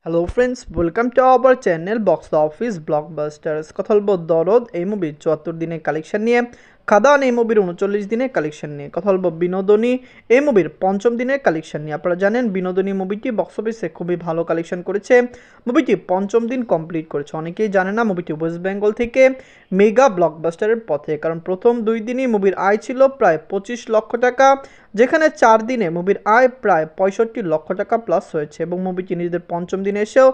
Hello friends, welcome to our channel box office blockbusters. কথা বলবো দরদ এই মুভির ৭৪ দিনের কালেকশন নিয়ে, খাদান এই মুভির ৩৯ দিনের কালেকশন নিয়ে, কথা বলবো বিনোদনী এই মুভির পঞ্চম দিনের কালেকশন নিয়ে। আপনারা জানেন বিনোদনী মুভিটি বক্স অফিসে খুবই ভালো কালেকশন করেছে, মুভিটি পঞ্চম দিন কমপ্লিট করেছে। অনেকেই জানে না মুভিটি ওয়েস্ট বেঙ্গল থেকে মেগা ব্লকবাস্টারের পথে, কারণ প্রথম ২ দিনই মুভির আয় ছিল প্রায় ২৫ লক্ষ টাকা, যেখানে ৪ দিনে মুভির আয় প্রায় ৬৫ লক্ষ টাকা প্লাস হয়েছে এবং মুভিটি নিজেদের পঞ্চম দিনে এসেও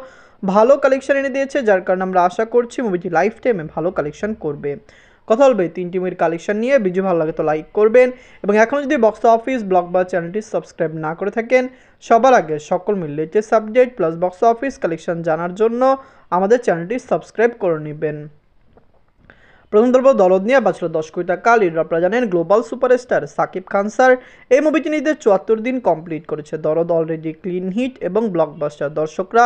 ভালো কালেকশন এনে দিয়েছে, যার কারণে আমরা আশা করছি মুভিটি লাইফ টাইমে ভালো কালেকশন করবে। কথা বলবে ৩টি মুভির কালেকশন নিয়ে। ভিডিও ভালো লাগে তো লাইক করবেন এবং এখনও যদি বক্স অফিস ব্লকবাস্টার চ্যানেলটি সাবস্ক্রাইব না করে থাকেন, সবার আগে সকল মিল latest update plus box office collection জানার জন্য আমাদের চ্যানেলটি সাবস্ক্রাইব করে নেবেন। প্রথম ধরবো দরদ নিয়ে। বাঁচল ১০ কোটি টাকা। লিডার আপনারা জানেন global superstar Shakib Khan sir এই মুভিটি নিজেদের ৭৪ দিন কমপ্লিট করেছে। দরদ অলরেডি ক্লিন হিট এবং ব্লকবাস্টার, দর্শকরা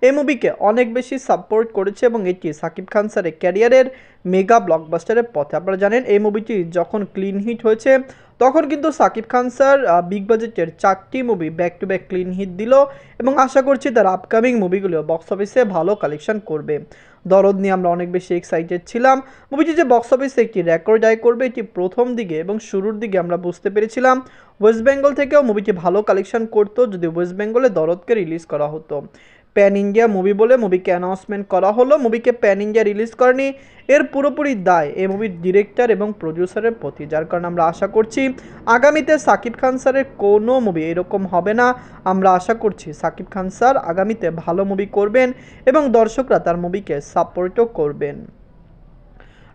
এই মুভিকে অনেক বেশি সাপোর্ট করেছে এবং এটি সাকিব খান স্যারের ক্যারিয়ারের মেগা ব্লকবাস্টারের পথে। আপনারা জানেন এই মুভিটি যখন ক্লিন হিট হয়েছে তখন কিন্তু সাকিব খান স্যার বিগ বাজেটের ৪টি movie back to back clean hit দিল এবং আশা করছি তার আপকামিং মুভিগুলো বক্স অফিসে ভালো কালেকশন করবে। দরদ নিয়ে আমরা অনেক বেশি এক্সাইটেড ছিলাম। মুভিটি যে বক্স অফিসে একটি রেকর্ড আয় করবে এটি প্রথম দিকে এবং শুরুর দিকে আমরা বুঝতে পেরেছিলাম। ওয়েস্ট বেঙ্গল থেকেও মুভিটি ভালো কালেকশন করতো যদি ওয়েস্ট বেঙ্গলে দরদকে রিলিজ করা হতো। প্যান ইন্ডিয়া মুভি বলে মুভিকে অ্যানাউন্সমেন্ট করা হলো, মুভিকে প্যান ইন্ডিয়া রিলিজ করেনি, এর পুরোপুরি দায় এই মুভির ডিরেক্টর এবং প্রডিউসারের প্রতি, যার কারণে আমরা আশা করছি আগামীতে সাকিব খান স্যারের কোনো মুভি এরকম হবে না। আমরা আশা করছি সাকিব খান স্যার আগামীতে ভালো মুভি করবেন এবং দর্শকরা তার মুভিকে সাপোর্টও করবেন।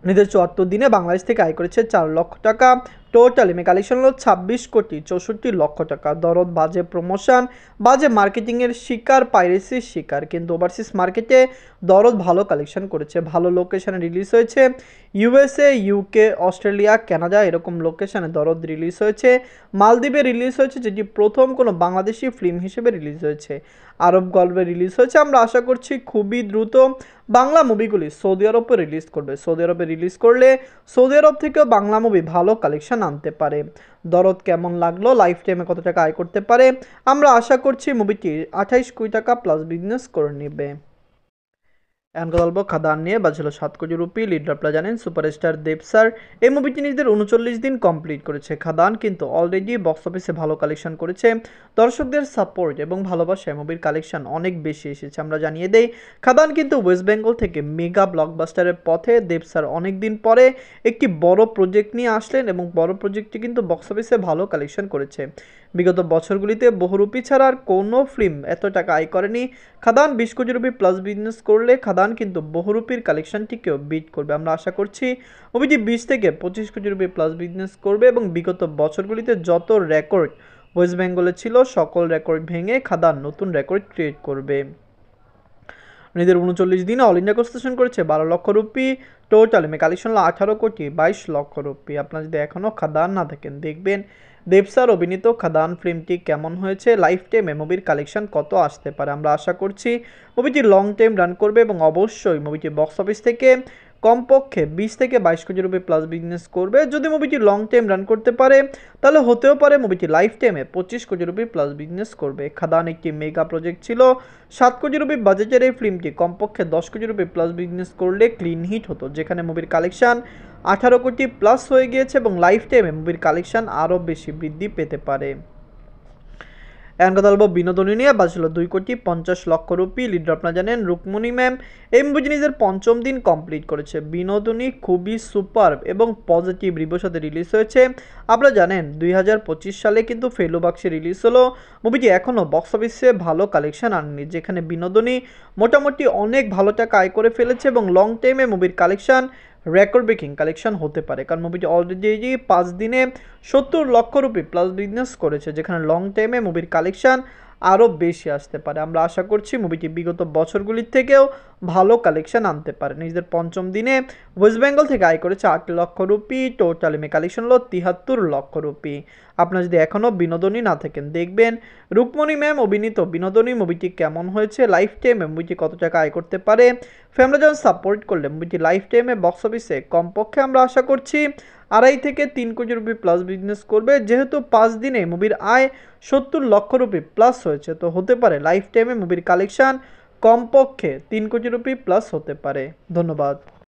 নিজের ৭৪ দিনে বাংলাদেশ থেকে আয় করেছে ৪ লক্ষ টাকা। টোটাল এমএ কালেকশন হলো ২৬ কোটি ৬৪ লক্ষ টাকা। দরদ বাজে প্রমোশন, বাজে মার্কেটিংয়ের শিকার, পাইরেসির শিকার, কিন্তু ওভারসিজ মার্কেটে দরদ ভালো কালেকশন করেছে। ভালো লোকেশনে রিলিজ হয়েছে, ইউএসএ, ইউকে, অস্ট্রেলিয়া, কানাডা এরকম লোকেশনে দরদ রিলিজ হয়েছে। মালদ্বীপে রিলিজ হয়েছে, যেটি প্রথম কোনো বাংলাদেশি ফিল্ম হিসেবে রিলিজ হয়েছে। আরব গল্পে রিলিজ হয়েছে। আমরা আশা করছি খুবই দ্রুত বাংলা মুভিগুলি সৌদি আরবে রিলিজ করবে। সৌদি আরবে রিলিজ করলে সৌদি আরব থেকেও বাংলা মুভি ভালো কালেকশন আনতে পারে। দরদ কেমন লাগলো, লাইফ টাইমে কত টাকা আয় করতে পারে, আমরা আশা করছি মুভিটি ২৮ কোটি টাকা প্লাস বিজনেস করে নেবে। এখন কথা বলবো খাদান নিয়ে। বাজছিল ৭ কোটি রুপি। লিডার আপনারা জানেন সুপারস্টার দেব স্যার এই মুভিটি নিজেদের ৩৯ দিন কমপ্লিট করেছে। খাদান কিন্তু অলরেডি বক্স অফিসে ভালো কালেকশন করেছে। দর্শকদের সাপোর্ট এবং ভালোবাসায় মুভির কালেকশন অনেক বেশি এসেছে। আমরা জানিয়ে দেই খাদান কিন্তু ওয়েস্ট বেঙ্গল থেকে মেগা ব্লকবাস্টারের পথে। দেব স্যার অনেক দিন পরে একটি বড় প্রজেক্ট নিয়ে আসলেন এবং বড় প্রজেক্টটি কিন্তু বক্স অফিসে ভালো কালেকশন করেছে। বিগত বছরগুলিতে বহুরূপী ছাড়া আর কোনো ফিল্ম এত টাকা আয় করেনি। খাদান ২০ কোটি রুপি প্লাস বিজনেস করলে খাদান কিন্তু বহুরূপীর কালেকশনটিকেও বিট করবে। আমরা আশা করছি মুভিটি ২০ থেকে ২৫ কোটি রুপি প্লাস বিজনেস করবে এবং বিগত বছরগুলিতে যত রেকর্ড ওয়েস্ট বেঙ্গলে ছিল সকল রেকর্ড ভেঙে খাদান নতুন রেকর্ড ক্রিয়েট করবে। নিজের ৩৯ দিনে অল ইন্ডিয়া কনস্টেশন করেছে ১২ লক্ষ রুপি। টোটাল এমএ কালেকশন হলো ১৮ কোটি ২২ লক্ষ রুপি। আপনারা যদি এখনও খাদান না থাকেন দেখবেন দেব স্যার অভিনীত খাদান ফিল্মটি কেমন হয়েছে, লাইফ টাইমে মুভির কালেকশন কত আসতে পারে। আমরা আশা করছি মুভিটি লং টাইম রান করবে এবং অবশ্যই মুভিটি বক্স অফিস থেকে কমপক্ষে ২০ থেকে ২২ কোটি রুপি প্লাস বিজনেস করবে। যদি মুভিটি লং টাইম রান করতে পারে তাহলে হতেও পারে মুভিটি লাইফ টাইমে ২৫ কোটি রুপি প্লাস বিজনেস করবে। খাদান একটি মেগা প্রজেক্ট ছিল। ৭ কোটি রুপি বাজেটের এই ফিল্মটি কমপক্ষে ১০ কোটি রুপি প্লাস বিজনেস করলে ক্লিন হিট হতো, যেখানে মুভির কালেকশন ১৮ কোটি প্লাস হয়ে গিয়েছে এবং লাইফ টাইমে মুভির কালেকশন আরও বেশি বৃদ্ধি পেতে পারে। এখন কথা বলবো বিনোদনী নিয়ে। বাজছিল ২ কোটি ৫০ লক্ষ রুপি। লিডার আপনারা জানেন রুকমণি ম্যাম এই মুভিটি নিজের পঞ্চম দিন কমপ্লিট করেছে। বিনোদনী খুবই সুপার এবং পজিটিভ রিভিউর সাথে রিলিজ হয়েছে। আপনারা জানেন ২০২৫ সালে কিন্তু ফেলু বাক্সে রিলিজ হলো। মুভিটি এখনও বক্স অফিসে ভালো কালেকশন আনেনি, যেখানে বিনোদনী মোটামুটি অনেক ভালো টাকা আয় করে ফেলেছে এবং লং টাইমে মুভির কালেকশন রেকর্ড ব্রেকিং কালেকশন হতে পারে, কারণ মুভিটি অলরেডি ৫ দিনে ৭০ লক্ষ রুপি প্লাস বিজনেস করেছে, যেখানে লং টাইমে মুভির কালেকশন আরও বেশি আসতে পারে। আমরা আশা করছি মুভিটি বিগত বছরগুলির থেকেও ভালো কালেকশন আনতে পারে। নিজেদের পঞ্চম দিনে ওয়েস্ট বেঙ্গল থেকে আয় করেছে ৮ লক্ষ রুপি। টোটাল এমএ কালেকশন হলো ৭৩ লক্ষ রুপি। আপনারা যদি এখনও বিনোদনী না থাকেন দেখবেন রুকমণি ম্যাম অভিনীত বিনোদনী মুভিটি কেমন হয়েছে, লাইফ টাইমে মুভিটি কত টাকা আয় করতে পারে। ফ্যামিলি যখন সাপোর্ট করলে মুভিটি লাইফ টাইমে বক্স অফিসে কমপক্ষে আমরা আশা করছি ২.৫ থেকে ৩ কোটি রুপি প্লাস বিজনেস করবে। যেহেতু ৫ দিনে মুভির আয় ৭০ লক্ষ রুপি প্লাস হয়েছে, তো হতে পারে লাইফ টাইমে মুভির কালেকশন কমপক্ষে 3 কোটি রুপি প্লাস হতে পারে। ধন্যবাদ।